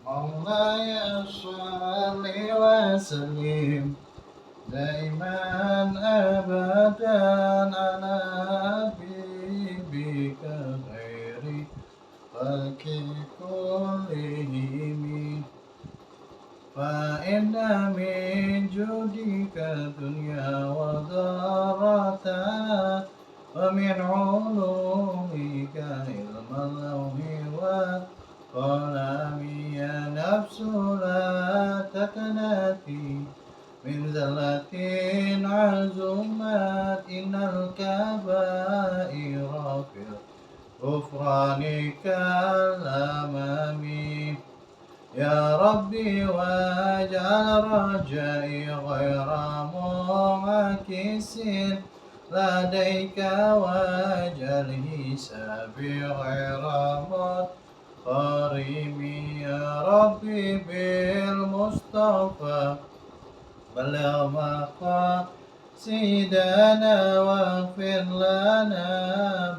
مولاي صل وسلم دائما أبدا على حبيبك خير خلق كلهم فإن من جودك الدنيا وضرتها ومن علومك علم اللوح والقلم يا نفس لا تقنطي من زلة عزمت إن الكبائر في الغفران كالأمام يا ربي واجعل رجائي غير معاكس لديك واجعل حسابي غير مضطرم يا ربي بالمصطفى بلغ مقاصدنا واغفر لنا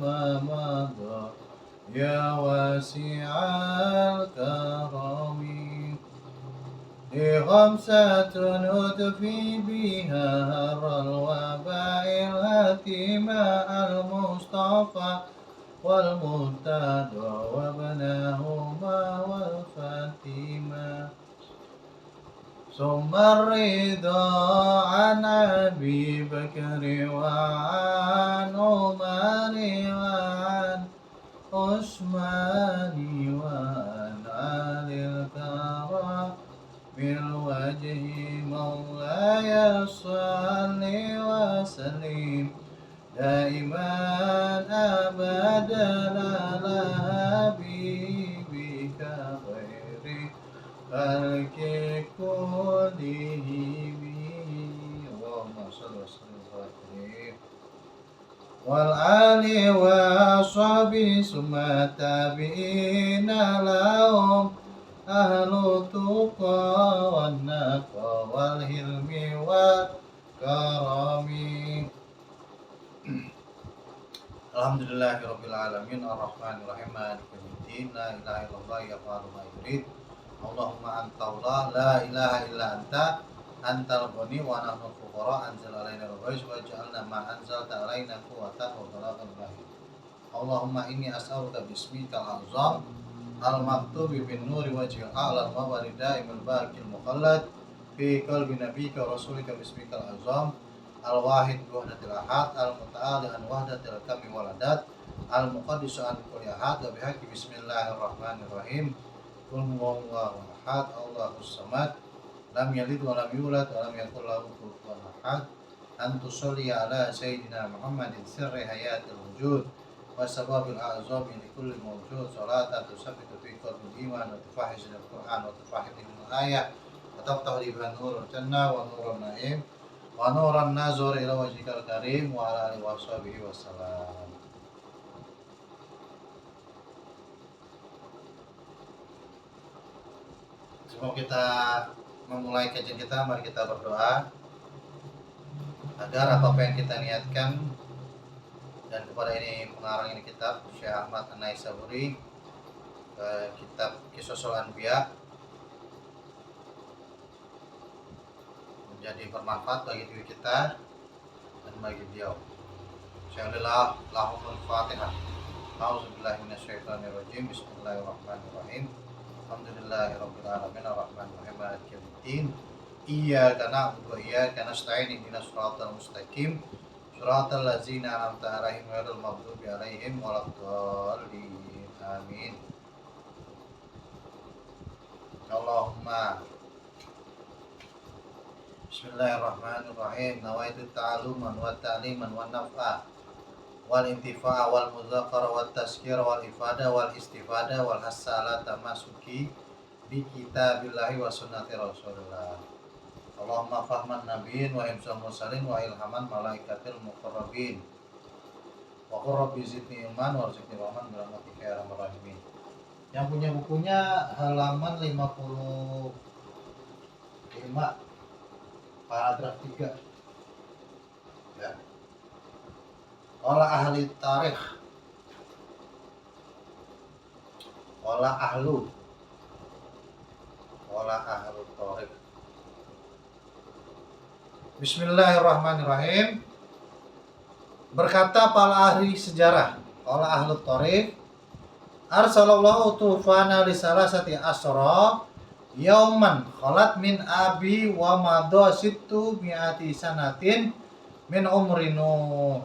ما مضى يا واسع الكرم خمسة أطفي بها هر الوباء الهتيمة المصطفى والمرتضى وابناهما والفاتمة ثم الرضا عن أبي بكر وعن عمر وعن عثمان وعن علي الكرام بالوجه مولاي صل وسلم دائما أبدا على حبيبك خير خلق كلهم اللهم صل وسلم وبارك والآل وصحبه ثم التابعين لهم أهل التقى والنقى والحلم والكرم. Alhamdulillahirabbil alamin arrahmanir rahim maliki yaumiddin la ilaha illallah yaf'alu ma yurid Allahumma anta Allah la ilaha illa anta antal ghani wa nahnu fuqara anzil alaina al-ghaiz wa ja'alna ma anzalta alaina quwwatan wa balaghal bahir Allahumma inni as'aluka bismikal azam al-maktubi bin nuri wajhil a'la al-mawari daimul baqil muqallad fi qalbi nabiyyika rasulika bismikal azam al-wahid wahdatil ahad al-muta'ali an wahdatil kami waladat al-muqaddisu an kulli ahad wa bihaqqi bismillahirrahmanirrahim qul huwallahu ahad Allahus samad lam yalid wa lam yulad wa lam yakul lahu kufuwan ahad an tusalli ala sayyidina Muhammadin sirri hayatil wujud wa sababil a'zami li kulli mawjud salatan tusabbitu fi qalbil iman wa tufahizu al-Qur'an wa tufahidu al-ayat wa taftahu li biha nurul jannah wa nurun na'im wa nuran nazur ila wajhikal karim wa ala alihi wa sahbihi wasallam. Sebelum kita memulai kajian kita, mari kita berdoa agar apa yang kita niatkan dan kepada ini pengarang ini kitab Syekh Ahmad An-Naisaburi kitab Qisasul Anbiya menjadi bermanfaat bagi diri kita dan bagi beliau. Insyaallah lahumul Fatihah. A'udzubillahi minasyaitonirrajim. Bismillahirrahmanirrahim. Alhamdulillahirabbil alamin arrahmanir rahim maliki yaumiddin. Iyyaka na'budu wa iyyaka nasta'in ihdinas siratal mustaqim. Siratal ladzina an'amta 'alaihim ghairil maghdubi 'alaihim waladdallin. Amin. Allahumma Bismillahirrahmanirrahim. Nawaitu ta'aluman wa ta'liman wa naf'a wal intifa'a wal mudzakara wat tazkira wal ifada wal istifada wal hasala tamasuki bi kitabillahi wa sunnati rasulillah. Allahumma fahman nabiyyin wa hifzal mursalin wa ilhaman malaikatil muqarrabin wa qur rabbi zidni ilman warzuqni rahman bi rahmatika ya arhamar rahimin. Yang punya bukunya halaman 55 paragraf 3 ya. Olah ahli tarikh olah ahlu qala ahlut thariq. Bismillahirrahmanirrahim. Berkata para ahli sejarah, qala ahlut thariq, arsalallahu tufana li salasati asra yauman khalat min abi wa madha sittu mi'ati sanatin min umrinu.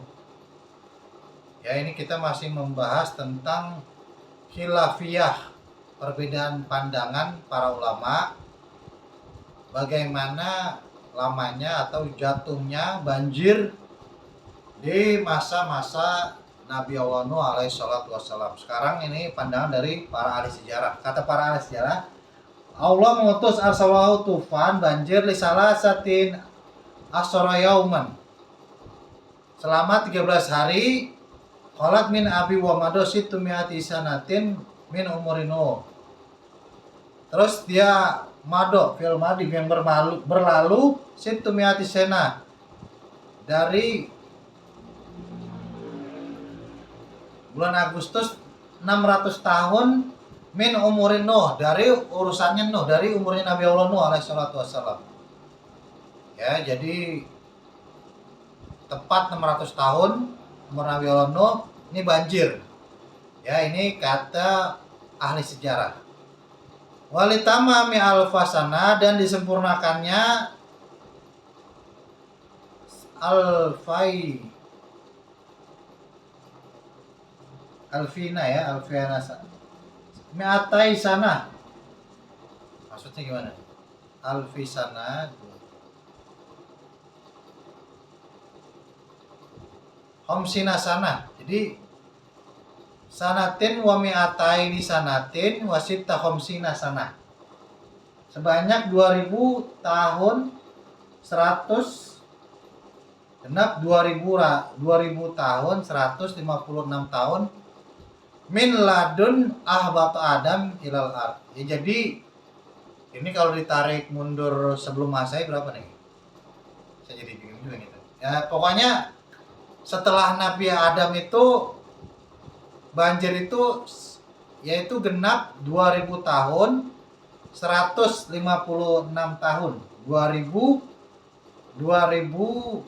Ya, ini kita masih membahas tentang khilafiyah, perbedaan pandangan para ulama bagaimana lamanya atau jatuhnya banjir di masa-masa Nabi Allah Nuh alaihi salatu wassalam. Sekarang ini pandangan dari para ahli sejarah. Kata para ahli sejarah, Allah mengutus arsalahu tufan, banjir li salasatin asyara yauman, selama 13 hari, qalat min abi wa madositu mi'ati sanatin min umurinu. Terus dia mado fil madi yang berlalu situ mi'ati sena, dari bulan Agustus 600 tahun min umurin Nuh, dari urusannya Nuh, dari umurnya Nabi Allah Nuh alaihi salatu wassalam. Ya, jadi tepat 600 tahun umur Nabi Allah Nuh ini banjir. Ya, ini kata ahli sejarah. Walitamami alfasana, dan disempurnakannya alfina ya, alfiana mi'atai sana. Maksudnya gimana? Alfisana homsina sana. Jadi sanatin wa mi'atai di sanatin wasita homsina sana. Sebanyak 2000 tahun 100 genap 2000 tahun 156 tahun min ladun ahbatu Adam ilal ard. Ya, jadi ini kalau ditarik mundur sebelum Masehi berapa nih? Saya jadi bingung juga gitu. Ya, pokoknya setelah Nabi Adam itu banjir itu yaitu genap 2000 tahun 156 tahun. 2156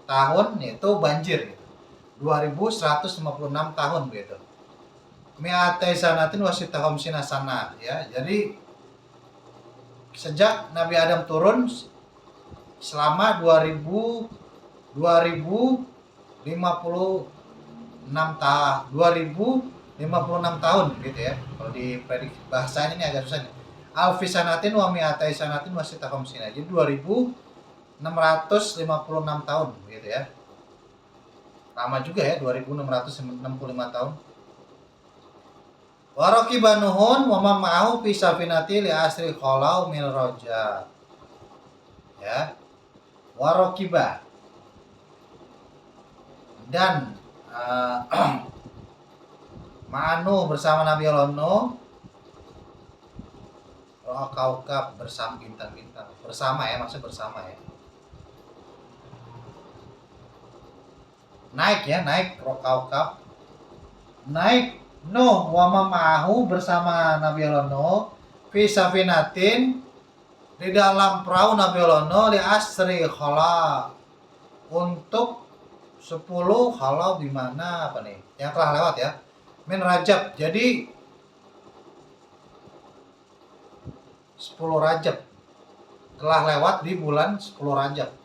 tahun itu banjir. 2156 tahun gitu. Mi'atai sanatin wasita homsina sana, ya. Jadi sejak Nabi Adam turun selama 2056 tahun gitu ya. Kalau diprediksi bahasanya ini agak susah nih. Alfisanatin wa mi'atai sanatin wasita homsina. Jadi 2656 tahun gitu ya. Lama juga ya, 2665 tahun. Waraqiba Nuhun wa man ma'ahu fi safinati li asri khalau min roja. Ya. Waraqiba, dan Ma'anu bersama Nabi Allah Nuh, kaukab bersama bintang-bintang, bersama ya, maksud bersama ya. Naik ya, naik kaukab. Naik Nuh wa ma'ahu bersama Nabi Allah Nuh fi safinatin, di dalam perahu Nabi Allah Nuh li asri khala, untuk 10 khala, di mana apa nih? Yang telah lewat ya. Min Rajab. Jadi 10 Rajab telah lewat di bulan 10 Rajab.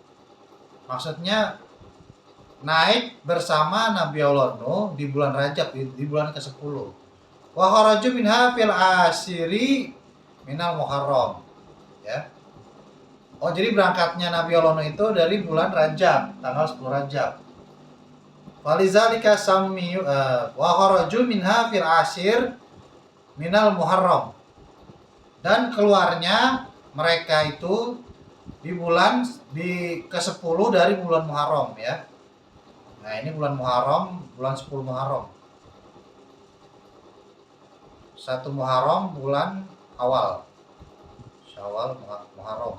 Maksudnya naik bersama Nabi Allah Nuh di bulan Rajab, di bulan ke-10. Wa kharaju minha fil asiri minal Muharram. Ya. Oh, jadi berangkatnya Nabi Allah Nuh itu dari bulan Rajab, tanggal 10 Rajab. Walizalika sammi wa kharaju minha fil asir minal Muharram. Dan keluarnya mereka itu di ke-10 dari bulan Muharram ya. Nah, ini bulan Muharram, bulan 10 Muharram. 1 Muharram bulan awal. Syawal, Muharram.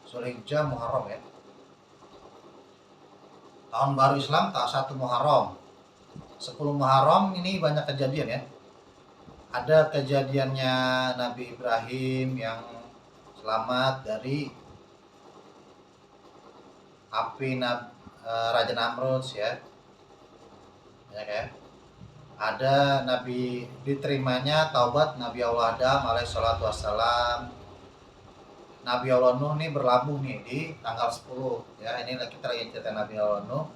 Zulhijjah, Muharram ya. Tahun baru Islam tak 1 Muharram. 10 Muharram ini banyak kejadian ya. Ada kejadiannya Nabi Ibrahim yang selamat dari api Raja Namrud ya. Ya. Ada Nabi diterimanya taubat Nabi Allah Adam alaihissalatu wassalam. Nabi Allah Nuh nih berlabuh nih di tanggal 10 ya. Ini kita lagi cerita Nabi Allah Nuh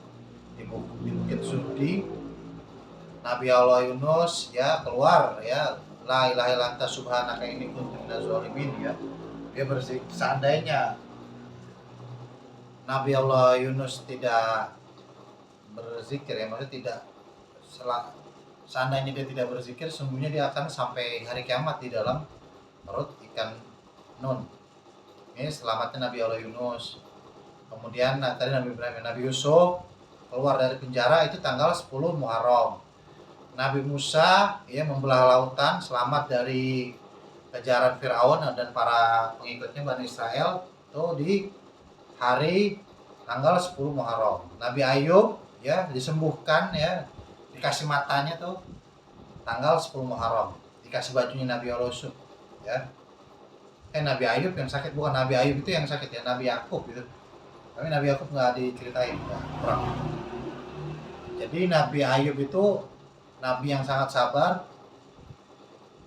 di Bukit Sudi. Nabi Allah Yunus ya keluar ya, la ilaha illa anta subhanaka inni kuntu minaz zalimin ya. Dia berzikir, seandainya Nabi Allah Yunus tidak berzikir ya, maksudnya tidak seandainya dia tidak berzikir, sungguhnya dia akan sampai hari kiamat di dalam perut ikan nun. Ini selamatnya Nabi Allah Yunus. Kemudian tadi Nabi Ibrahim, Nabi Yusuf keluar dari penjara itu tanggal 10 Muharram. Nabi Musa ya membelah lautan selamat dari kejaran Firaun dan para pengikutnya Bani Israel itu di hari tanggal 10 Muharram. Nabi Ayub ya disembuhkan ya, dikasih matanya tuh tanggal 10 Muharram, dikasih bajunya Nabi Yusuf ya. Nabi Ayub yang sakit, bukan Nabi Ayub itu yang sakit ya, Nabi Yakub gitu. Tapi Nabi Yakub nggak diceritain ya, kurang. Jadi Nabi Ayub itu Nabi yang sangat sabar.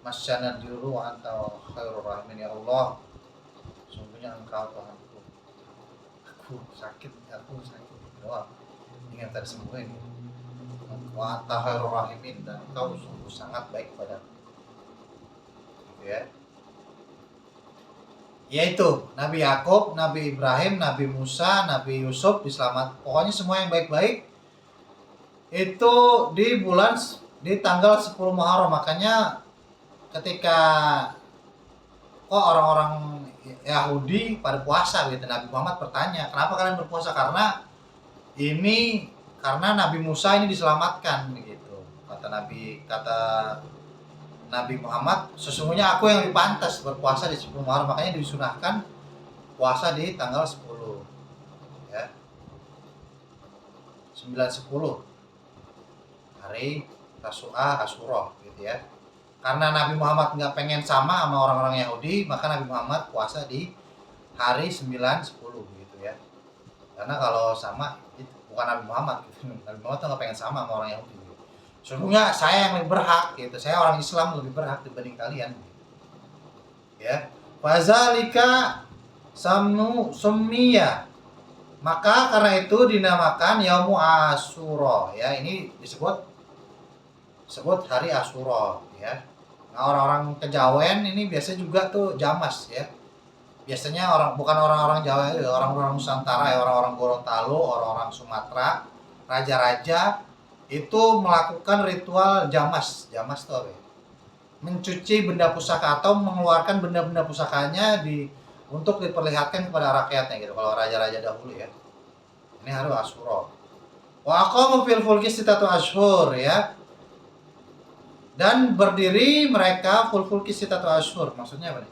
Masyana dulu antau khairur rahimin, ya Allah, sungguhnya Engkau Tuhanku. Aku sakit doang. Ingat tadi sembuh ini. Wa anta khairur rahimin, dan Engkau sungguh sangat baik padaku. Gitu ya. Yaitu Nabi Yakub, Nabi Ibrahim, Nabi Musa, Nabi Yusuf diselamat. Pokoknya semua yang baik-baik itu di tanggal 10 Muharram. Makanya ketika kok orang-orang Yahudi pada puasa gitu, Nabi Muhammad bertanya, kenapa kalian berpuasa? Karena Nabi Musa ini diselamatkan begitu. Kata Nabi Muhammad, sesungguhnya aku yang lebih pantas berpuasa di 10 Muharram, makanya disunahkan puasa di tanggal 10 ya. 9-10 hari Tasu'a Asyura gitu ya. Karena Nabi Muhammad nggak pengen sama orang-orang Yahudi, maka Nabi Muhammad puasa di hari 9-10 gitu ya. Karena kalau sama itu bukan Nabi Muhammad gitu. Nabi Muhammad tuh nggak pengen sama orang Yahudi gitu. Sesungguhnya saya yang lebih berhak gitu. Saya orang Islam lebih berhak dibanding kalian gitu. Ya. Fazalika summiya. Maka karena itu dinamakan Yaumu Asyura ya. Ini disebut hari Asyura ya. Nah, orang-orang Kejawen ini biasa juga tuh Jamas ya. Biasanya bukan orang-orang Jawa, orang-orang Nusantara ya, orang-orang Gorontalo, orang-orang Sumatera, raja-raja itu melakukan ritual Jamas. Jamas itu apa ya? Mencuci benda pusaka atau mengeluarkan benda-benda pusakanya untuk diperlihatkan kepada rakyatnya gitu. Kalau raja-raja dahulu ya. Ini hari Asyura. Wa aqamu fil fulki sittatu ashhur ya. Dan berdiri mereka fulki sittatu ashhur. Maksudnya apa nih?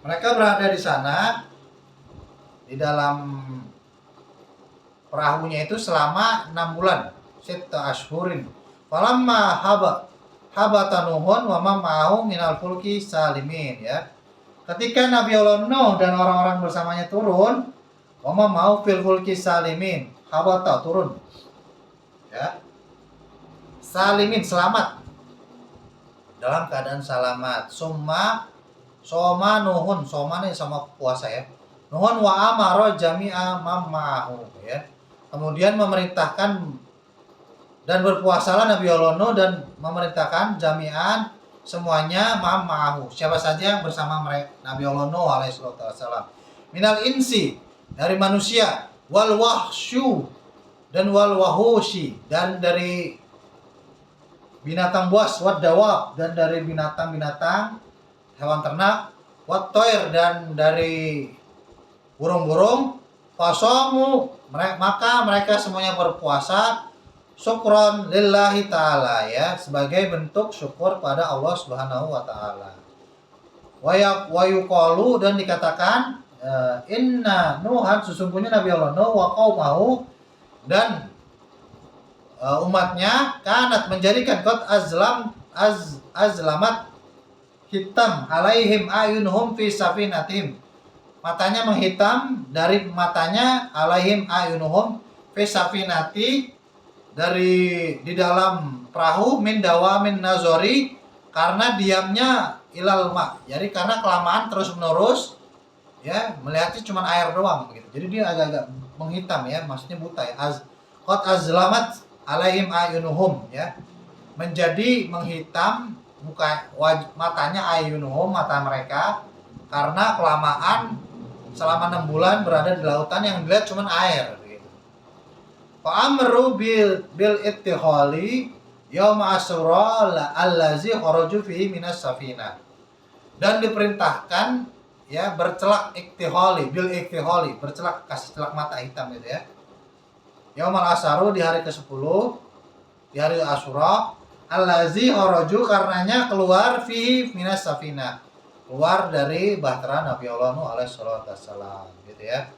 Mereka berada di sana di dalam perahunya itu selama 6 bulan. Sittatu ashhurin. Falamma habata Nuhun wa ma ma'ahu minal fulki salimin ya. Ketika Nabi Allah Nuh dan orang-orang bersamanya turun, wa ma ma'ahu fil fulki salimin. Habata turun. Ya. Salimin selamat. Dalam keadaan selamat. Soma Nuhun, soma ini sama puasa ya. Nuhun wa amara jami'a ma'ahu ya. Kemudian memerintahkan dan berpuasalah Nabi Allah Nuh dan memerintahkan jami'an semuanya ma'ahu. Siapa saja yang bersama mereka Nabi Allah Nuh alaihi wasallam. Minal insi, dari manusia, wal wahsyu dan wal wahushi, dan dari binatang buas, wad dawab, dan dari binatang-binatang hewan ternak, wat toir, dan dari burung-burung. Fasomu, maka mereka semuanya berpuasa syukron lillahi ta'ala ya, sebagai bentuk syukur pada Allah Subhanahu wa ta'ala. Wa yuqalu, dan dikatakan inna Nuhan, sesungguhnya Nabi Allah Nuh wa qaumahu, dan umatnya kanat menjadikan kot azlamat hitam alaihim ayunuhum fi safinatim, matanya menghitam dari matanya, alaihim ayunuhum fi safinati, dari di dalam perahu, min dawamin nazori, karena diamnya ilal ma, jadi karena kelamaan terus menerus ya melihatnya cuma air doang begitu, jadi dia agak-agak menghitam ya, maksudnya buta ya. Qad azlamat alaihim ayunuhum ya, menjadi menghitam muka matanya, ayunuhum mata mereka, karena kelamaan selama 6 bulan berada di lautan yang dilihat cuma air gitu. Fa amru bil ittihali yaum asyura allazi kharaju fihi minas safina, dan diperintahkan ya bercelak iktihali, bil iktihali, bercelak, kasih celak mata hitam gitu ya. Yaumal asharu, di hari ke-10, di hari Asyura, allazi kharaju, karenanya keluar fi minas safina, keluar dari bahtera Nabi Allah Nuh alaihi salatu wassalam gitu ya.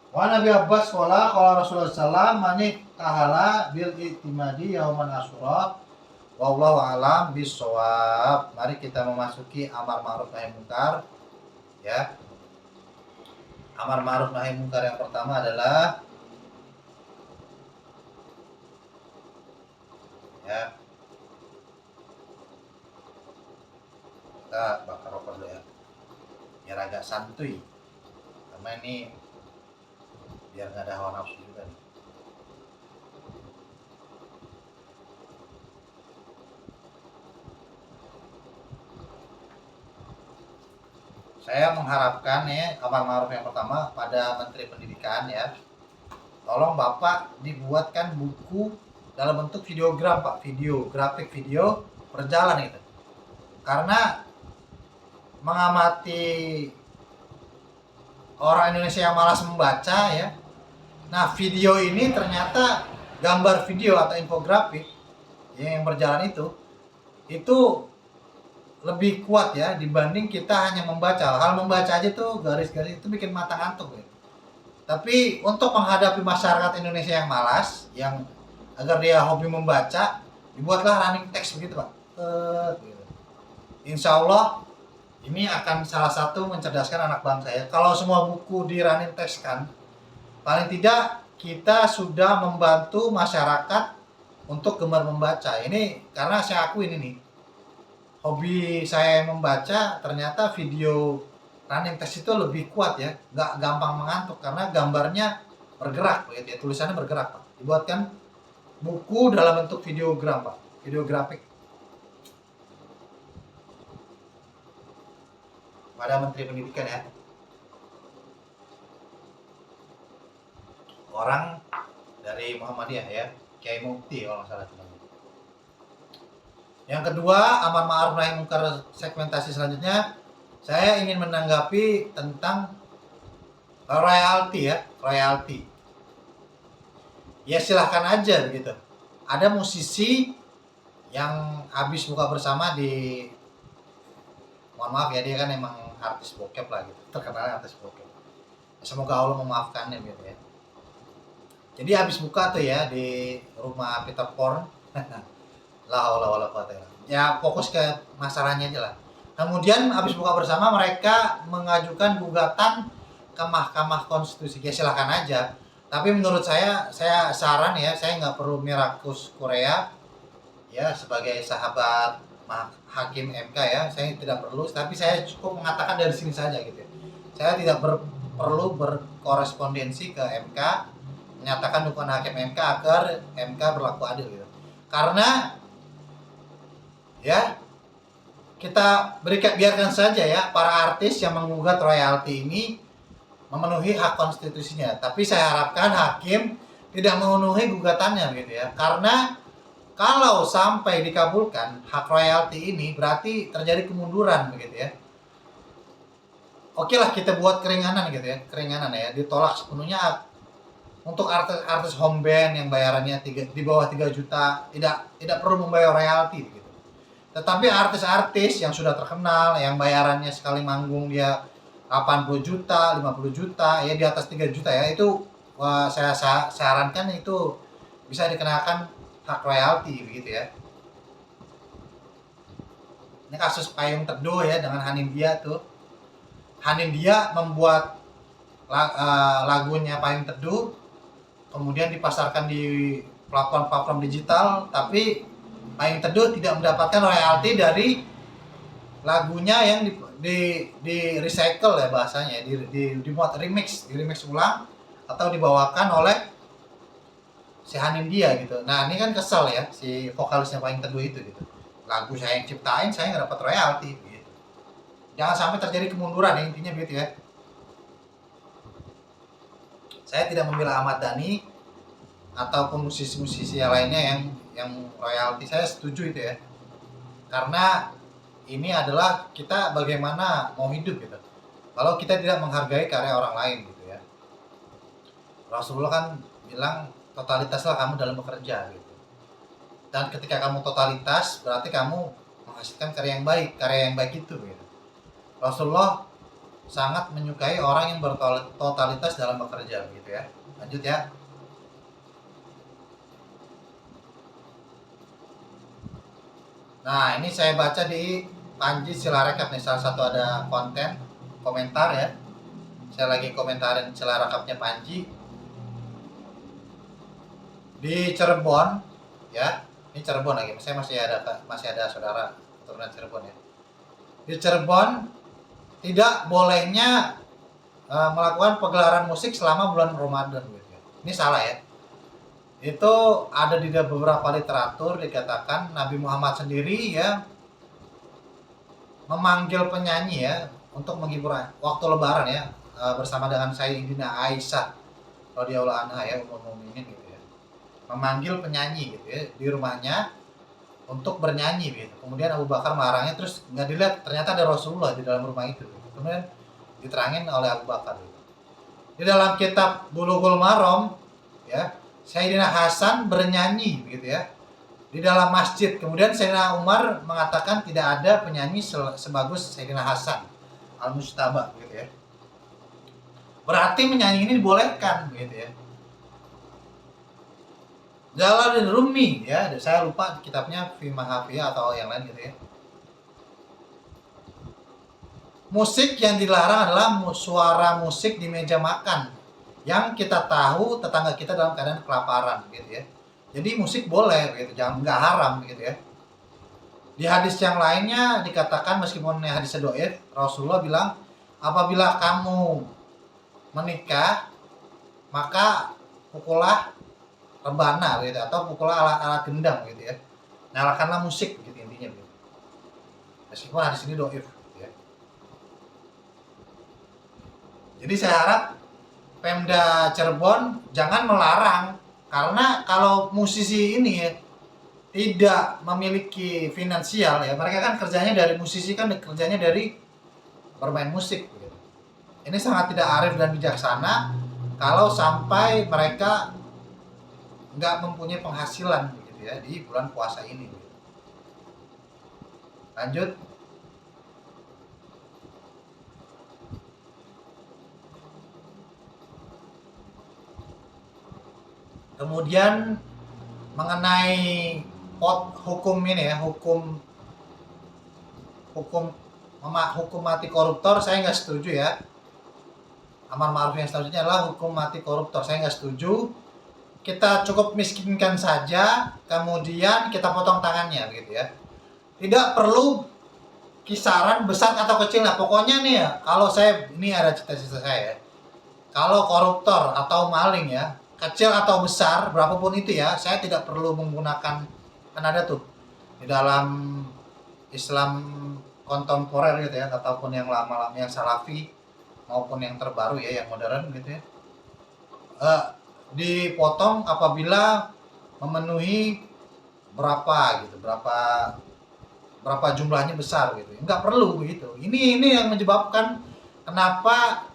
Wa Nabi Abbas qala Rasulullah sallallahu alaihi wasallam kahala bil itimadi yauman Asyura wallahu alam bisawab. Mari kita memasuki amar ma'ruf nahi munkar ya. Amar ma'ruf nahi munkar yang pertama adalah ya, kita bakar rokok dulu ya biar agak santuy, karena ini biar nggak ada hawa nafsu juga nih. Saya mengharapkan ya, amar ma'ruf yang pertama pada Menteri Pendidikan ya, tolong Bapak dibuatkan buku dalam bentuk videogram Pak, video, grafik video berjalan itu. Karena mengamati orang Indonesia yang malas membaca ya, nah video ini ternyata gambar video atau infografik yang berjalan itu lebih kuat ya dibanding kita hanya membaca. Hal membaca aja tuh garis-garis itu bikin mata ngantuk ya. Tapi untuk menghadapi masyarakat Indonesia yang malas, yang agar dia hobi membaca, dibuatlah running text begitu Pak. Insya Allah ini akan salah satu mencerdaskan anak bangsa ya. Kalau semua buku di running text kan, paling tidak kita sudah membantu masyarakat untuk gemar membaca. Ini karena saya akui ini nih, hobi saya membaca, ternyata video running text itu lebih kuat ya, nggak gampang mengantuk karena gambarnya bergerak, ya, tulisannya bergerak Pak. Dibuatkan buku dalam bentuk videogram Pak, videografik. Pada Menteri Pendidikan ya, orang dari Muhammadiyah ya, Kiai Mukti kalau nggak salah. Yang kedua, amar ma'ruf nahi munkar segmentasi selanjutnya, saya ingin menanggapi tentang royalti ya, royalti. Ya silahkan aja begitu. Ada musisi yang habis buka bersama di, mohon maaf ya, dia kan emang artis bokep lah gitu, terkenal artis bokep. Semoga Allah memaafkannya gitu ya. Jadi habis buka tuh ya di rumah Peter Porn. La haula wala quwata illa billah. Ya fokus ke masalahnya aja lah. Kemudian habis buka bersama mereka mengajukan gugatan ke Mahkamah Konstitusi. Ya silakan aja. Tapi menurut saya saran ya, saya nggak perlu mirakus Korea ya sebagai sahabat hakim MK ya. Saya tidak perlu, tapi saya cukup mengatakan dari sini saja gitu. Saya tidak perlu berkorespondensi ke MK menyatakan dukungan hakim MK agar MK berlaku adil gitu. Karena ya kita biarkan saja ya para artis yang menggugat royalti ini memenuhi hak konstitusinya, tapi saya harapkan hakim tidak memenuhi gugatannya gitu ya, karena kalau sampai dikabulkan hak royalti ini berarti terjadi kemunduran begitu ya. Oke lah kita buat keringanan gitu ya, keringanan ya, ditolak sepenuhnya untuk artis home band yang bayarannya di bawah 3 juta tidak perlu membayar royalti gitu. Tetapi artis-artis yang sudah terkenal, yang bayarannya sekali manggung dia 80 juta, 50 juta, ya di atas 3 juta ya, itu saya sarankan itu bisa dikenakan hak royalti begitu ya. Ini kasus Payung Teduh ya dengan Hanindya tuh. Hanindya membuat lagunya Payung Teduh, kemudian dipasarkan di platform-platform digital, tapi Payung Teduh tidak mendapatkan royalti dari lagunya yang di recycle ya bahasanya, dibuat remix ulang atau dibawakan oleh si Hanindya gitu. Nah ini kan kesel ya si vokalisnya Payung Teduh itu gitu. Lagu saya yang ciptain, saya nggak dapat royalti gitu. Jangan sampai terjadi kemunduran ya, intinya begitu ya. Saya tidak membela Ahmad Dhani ataupun musisi-musisi yang lainnya yang royalti, saya setuju itu ya. Karena ini adalah kita bagaimana mau hidup gitu. Kalau kita tidak menghargai karya orang lain gitu ya. Rasulullah kan bilang totalitaslah kamu dalam bekerja gitu. Dan ketika kamu totalitas berarti kamu menghasilkan karya yang baik itu gitu. Rasulullah sangat menyukai orang yang bertotalitas dalam bekerja gitu ya. Lanjut ya. Nah ini saya baca di Panji Silarekap nih, salah satu ada konten komentar ya. Saya lagi komentarin Silarekapnya Panji di Cirebon ya. Ini Cirebon lagi, saya masih ada saudara keturunan Cirebon ya. Di Cirebon tidak bolehnya melakukan pegelaran musik selama bulan Ramadan gitu ya. Ini salah ya. Itu ada di beberapa literatur dikatakan Nabi Muhammad sendiri ya memanggil penyanyi ya untuk menghibur waktu lebaran ya, bersama dengan Sayyidina Aisyah radhiyallahu anha ya, ummul mukminin gitu ya. Memanggil penyanyi gitu ya di rumahnya untuk bernyanyi gitu. Kemudian Abu Bakar melarangnya, terus nggak dilihat ternyata ada Rasulullah di dalam rumah itu gitu. Kemudian diterangin oleh Abu Bakar gitu. Di dalam kitab Bulughul Maram ya, Sayyidina Hasan bernyanyi begitu ya di dalam masjid. Kemudian Sayyidina Umar mengatakan tidak ada penyanyi sebagus Sayyidina Hasan Al-Mujtaba gitu ya. Berarti menyanyi ini dibolehkan begitu ya. Jalaluddin Rumi ya, saya lupa kitabnya Fi Mahafiyah atau yang lain gitu ya. Musik yang dilarang adalah suara musik di meja makan yang kita tahu tetangga kita dalam keadaan kelaparan gitu ya. Jadi musik boleh gitu, jangan nggak haram gitu ya. Di hadis yang lainnya dikatakan, meskipun hadis dhaif, Rasulullah bilang apabila kamu menikah maka pukullah rebana gitu atau pukullah alat-alat gendang gitu ya. Nyalakanlah musik gitu intinya gitu. Meskipun hadis ini dhaif gitu ya. Jadi saya harap Pemda Cirebon jangan melarang, karena kalau musisi ini ya tidak memiliki finansial ya, mereka kan kerjanya dari musisi kan kerjanya dari bermain musik gitu. Ini sangat tidak arif dan bijaksana kalau sampai mereka nggak mempunyai penghasilan gitu ya di bulan puasa ini gitu. Lanjut. Kemudian mengenai hukum ini ya, hukum mati koruptor, saya nggak setuju ya. Amar ma'ruf yang selanjutnya adalah hukum mati koruptor, saya nggak setuju. Kita cukup miskinkan saja, kemudian kita potong tangannya gitu ya. Tidak perlu kisaran besar atau kecil lah. Pokoknya nih ya, kalau saya, ini ada cita-cita saya ya. Kalau koruptor atau maling ya, kecil atau besar, berapapun itu ya, saya tidak perlu menggunakan, kan ada tuh di dalam Islam kontemporer gitu ya, ataupun yang lama-lama, yang salafi maupun yang terbaru ya, yang modern gitu ya, dipotong apabila memenuhi berapa gitu, berapa jumlahnya besar gitu. Nggak perlu begitu. Ini yang menyebabkan kenapa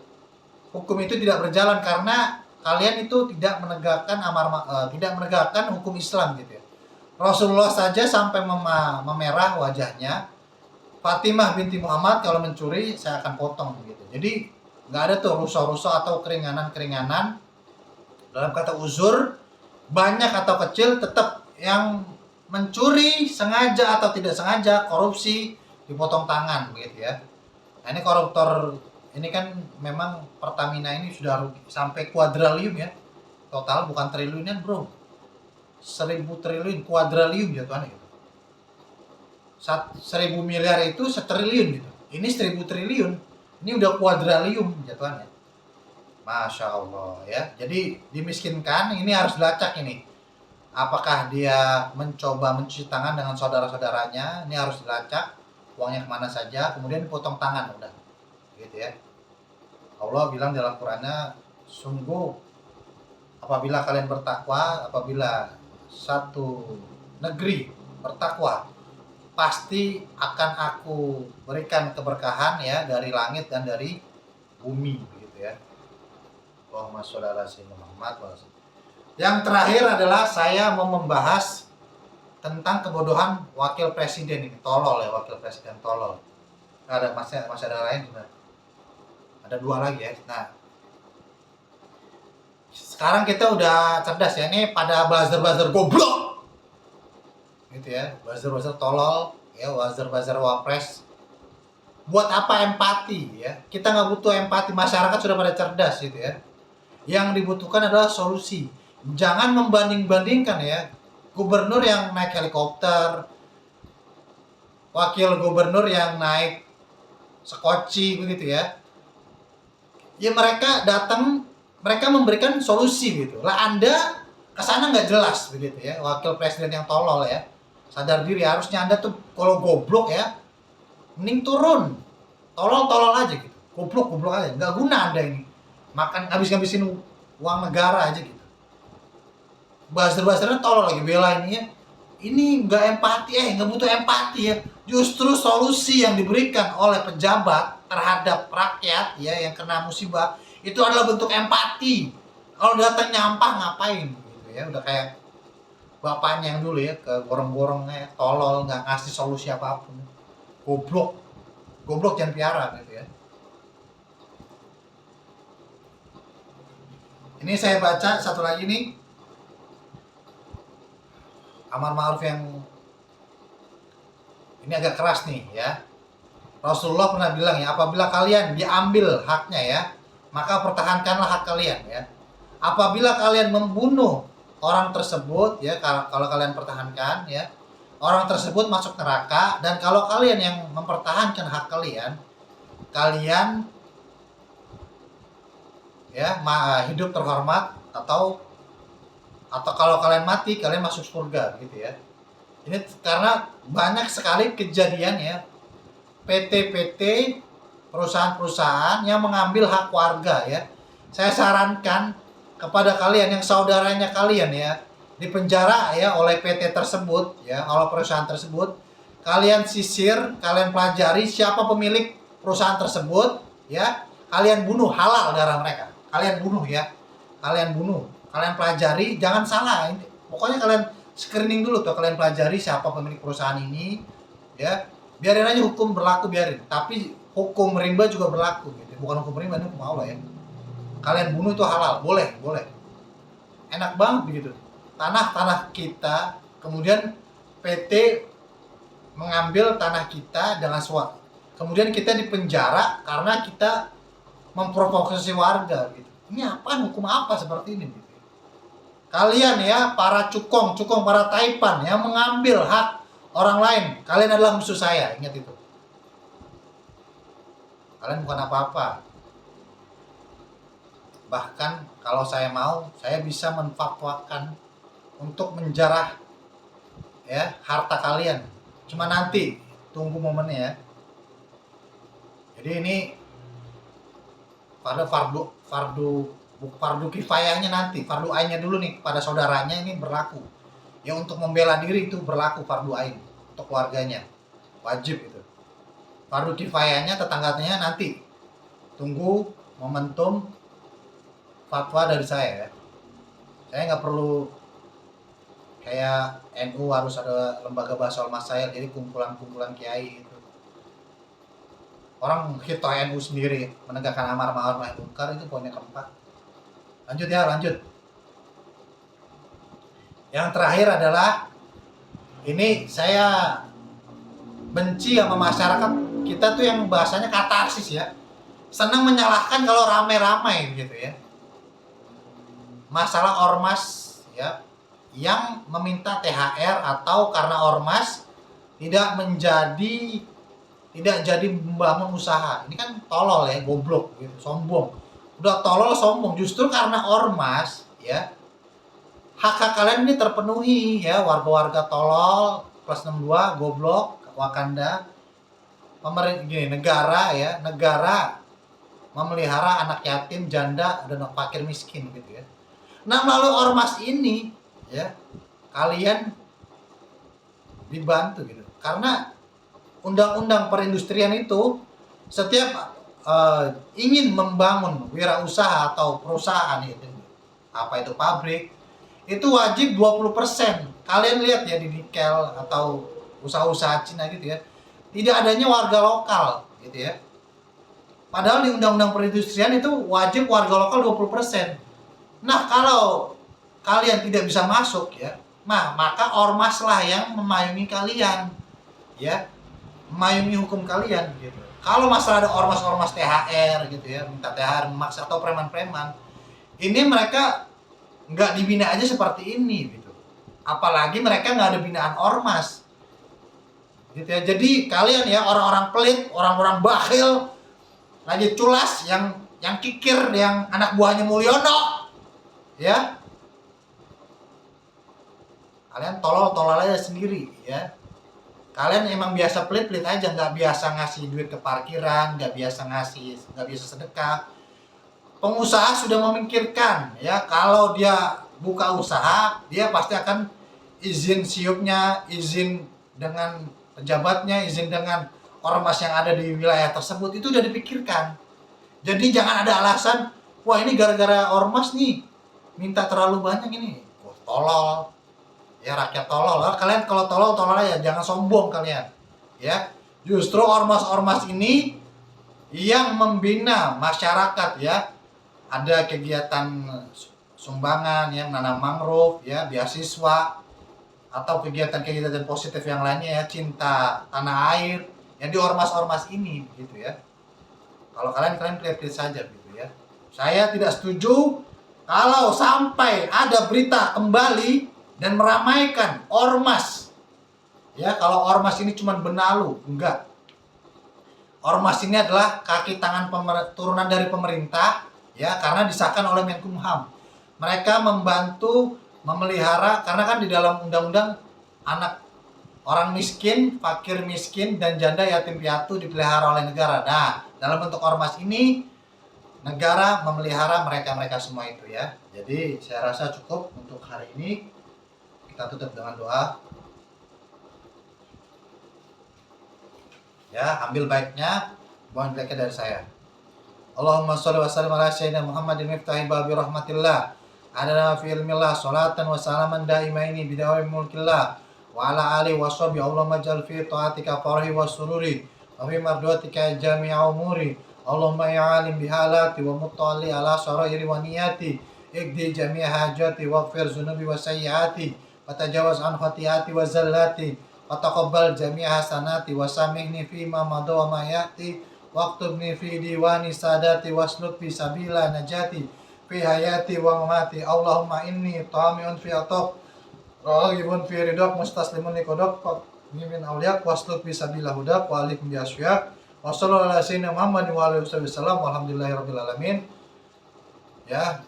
hukum itu tidak berjalan, karena kalian itu tidak menegakkan tidak menegakkan hukum Islam gitu ya. Rasulullah saja sampai memerah wajahnya. Fatimah binti Muhammad kalau mencuri saya akan potong gitu. Jadi nggak ada tuh rusuh-rusuh atau keringanan-keringanan Dalam kata uzur, banyak atau kecil tetap yang mencuri sengaja atau tidak sengaja, korupsi, dipotong tangan begitu ya. Nah, ini koruptor ini kan memang Pertamina ini sudah rugi sampai kuadriliun ya. Total bukan triliunan, Bro. 1.000 triliun, kuadriliun jatuhannya gitu. 1.000 miliar itu setriliun gitu. Ini 1.000 triliun. Ini udah kuadriliun jatuhannya. Masya Allah ya. Jadi dimiskinkan ini harus dilacak ini. Apakah dia mencoba mencuci tangan dengan saudara-saudaranya? Ini harus dilacak. Uangnya kemana saja. Kemudian dipotong tangan udah. Gitu ya. Allah bilang dalam Qur'annya, sungguh apabila kalian bertakwa, apabila satu negeri bertakwa, pasti akan aku berikan keberkahan ya dari langit dan dari bumi begitu ya. Allahumma sholli ala sayyidina Muhammad. Yang terakhir adalah saya mau membahas tentang kebodohan wakil presiden ini. Tolol ya, wakil presiden tolol. Masih ada lain juga. Ada 2 lagi ya. Nah, sekarang kita udah cerdas ya. Ini pada buzzer-buzzer goblok. Gitu ya, buzzer-buzzer tolol ya, buzzer-buzzer wapres. Buat apa empati ya? Kita nggak butuh empati, masyarakat sudah pada cerdas gitu ya. Yang dibutuhkan adalah solusi. Jangan membanding-bandingkan ya. Gubernur yang naik helikopter, wakil gubernur yang naik sekoci begitu ya. Ya mereka datang, mereka memberikan solusi gitu. Lah Anda kesana nggak jelas begitu ya. Wakil presiden yang tolol ya. Sadar diri, harusnya Anda tuh kalau goblok ya, mending turun. Tolol-tolol aja gitu. Goblok aja. Nggak guna Anda ini. Makan habis-habisin uang negara aja gitu. Buzzer-buzzernya tolol lagi bela ini ya. Ini nggak empati, nggak butuh empati ya. Justru solusi yang diberikan oleh pejabat terhadap rakyat ya yang kena musibah itu adalah bentuk empati. Kalau datang nyampah ngapain gitu ya, udah kayak bapaknya yang dulu ya, ke gorong-gorongnya tolol, nggak ngasih solusi apapun. Goblok jangan piara gitu ya. Ini saya baca satu lagi nih, amar ma'ruf yang ini agak keras nih ya. Rasulullah pernah bilang ya, apabila kalian diambil haknya ya, maka pertahankanlah hak kalian ya. Apabila kalian membunuh orang tersebut ya, kalau kalian pertahankan ya, orang tersebut masuk neraka. Dan kalau kalian yang mempertahankan hak kalian, kalian ya hidup terhormat, atau kalau kalian mati kalian masuk surga gitu ya. Ini karena banyak sekali kejadian ya, PT-PT, perusahaan-perusahaan yang mengambil hak warga ya. Saya sarankan kepada kalian yang saudaranya kalian ya di penjara ya oleh PT tersebut ya, oleh perusahaan tersebut, kalian sisir, kalian pelajari siapa pemilik perusahaan tersebut ya, kalian bunuh, halal darah mereka, kalian bunuh ya, kalian pelajari, jangan salah, pokoknya kalian screening dulu tuh, kalian pelajari siapa pemilik perusahaan ini ya, biarin aja hukum berlaku, biarin, tapi hukum rimba juga berlaku gitu. Bukan hukum rimba, ini hukum Allah ya. Kalian bunuh itu halal, boleh enak banget begitu, tanah kita, kemudian PT mengambil tanah kita dengan suap, kemudian kita dipenjara karena kita memprovokasi warga gitu. Ini apaan, hukum apa seperti ini gitu. Kalian ya para cukong, para taipan yang mengambil hak orang lain, kalian adalah musuh saya, ingat itu. Kalian bukan apa-apa. Bahkan kalau saya mau, saya bisa menfatwakan untuk menjarah ya harta kalian. Cuma nanti tunggu momennya ya. Jadi ini pada fardu kifayahnya nanti, fardu ainnya dulu nih pada saudaranya ini berlaku. Ya untuk membela diri itu berlaku fardu ain untuk keluarganya. Wajib itu. Fardu kifayahnya tetangganya nanti. Tunggu momentum fatwa dari saya ya. Saya nggak perlu kayak NU harus ada lembaga bahasa masail, jadi kumpulan kiai itu. Orang hitoh NU sendiri menegakkan amar ma'ruf nahi munkar, itu poinnya keempat. Lanjut. Yang terakhir adalah ini saya benci sama masyarakat kita tuh yang bahasanya katarsis ya. Senang menyalahkan kalau rame-rame gitu ya. Masalah ormas ya yang meminta THR atau karena ormas tidak jadi membangun usaha. Ini kan tolol ya, goblok gitu, sombong. Udah tolol sombong justru karena ormas ya. Hak-hak kalian ini terpenuhi ya, warga-warga tolol kelas 62 goblok Wakanda. Negara ya, negara memelihara anak yatim, janda dan fakir miskin gitu ya. Nah, melalui ormas ini ya, kalian dibantu gitu. Karena undang-undang perindustrian itu setiap ingin membangun wirausaha atau perusahaan itu, apa itu pabrik, itu wajib 20%. Kalian lihat ya di nikel atau usaha-usaha Cina gitu ya, tidak adanya warga lokal gitu ya. Padahal di undang-undang perindustrian itu wajib warga lokal 20%. Nah, kalau kalian tidak bisa masuk ya, maka ormas lah yang memayungi kalian ya, memayungi hukum kalian gitu. Kalau masalah ada ormas-ormas THR gitu ya, minta THR memaksa atau preman-preman, ini mereka nggak dibina aja seperti ini gitu. Apalagi mereka nggak ada binaan ormas gitu ya. Jadi kalian ya orang-orang pelit, orang-orang bakhil, lagi culas, yang kikir, yang anak buahnya Mulyono ya, kalian tolol-tolol aja sendiri ya. Kalian emang biasa pelit-pelit aja, nggak biasa ngasih duit ke parkiran, nggak biasa sedekah. Pengusaha sudah memikirkan ya, kalau dia buka usaha, dia pasti akan izin siupnya, izin dengan pejabatnya, izin dengan ormas yang ada di wilayah tersebut, itu udah dipikirkan. Jadi jangan ada alasan, wah ini gara-gara ormas nih minta terlalu banyak ini. Wah, tolol. Ya rakyat tolol. Kalian kalau tolol aja, jangan sombong kalian. Ya. Justru ormas-ormas ini yang membina masyarakat ya. Ada kegiatan sumbangan yang menanam mangrove ya, beasiswa atau kegiatan-kegiatan positif yang lainnya ya, cinta tanah air yang di ormas-ormas ini gitu ya. Kalau kalian pilih-pilih saja gitu ya. Saya tidak setuju kalau sampai ada berita kembali dan meramaikan ormas. Ya, kalau ormas ini cuma benalu, enggak. Ormas ini adalah kaki tangan turunan dari pemerintah ya, karena disahkan oleh Menkumham. Mereka membantu memelihara, karena kan di dalam undang-undang anak orang miskin, fakir miskin dan janda yatim piatu dipelihara oleh negara. Nah, dalam bentuk ormas ini negara memelihara mereka-mereka semua itu ya. Jadi saya rasa cukup untuk hari ini. Kita tutup dengan doa. Ya, ambil baiknya, buang jeleknya dari saya. Allahumma sholli wa sallim ala sayyidina Muhammadin miftahi babi rahmatillah. Adana fi ilmillah salatan wa salaman daimaini bidawai mulkillah. Wa ala alihi wa sahbihi Allahumma jal fi ta'atika farhi wa sururi. Wa fi marduatika jami'a umuri. Allahumma ya alim bihalati wa mutalli ala sarairi wa niyati. Ikdi jami'a hajati waghfir zunubi wa sayyiati. Watajawaz an khati'ati wa zallati. Wataqabbal jami'a hasanati wa samihni fima madha wa ma ya'ti. Waktubni fi diwani sadati wasluk fi sabila najati fi hayati wa mamati. Allahumma inni tami'un fi atok raghibun fi ridok mustaslimun li qadok min awliyak wasluk fi sabila hudak wa alikum bi asfiyak. Wa sallallahu ala sayyidina Muhammad wa alihi wasallam walhamdulillahirabbil alamin. Ya,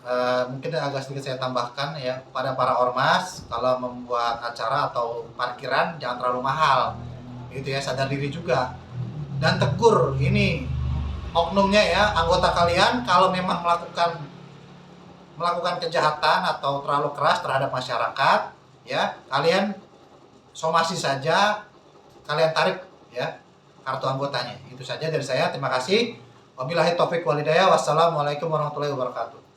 mungkin agak sedikit saya tambahkan ya, pada para ormas kalau membuat acara atau parkiran jangan terlalu mahal gitu ya, sadar diri juga dan tegur ini oknumnya ya, anggota kalian kalau memang melakukan kejahatan atau terlalu keras terhadap masyarakat ya, kalian somasi saja, kalian tarik ya kartu anggotanya. Itu saja dari saya, terima kasih. Wabillahi taufik wal hidayah. Wassalamualaikum warahmatullahi wabarakatuh.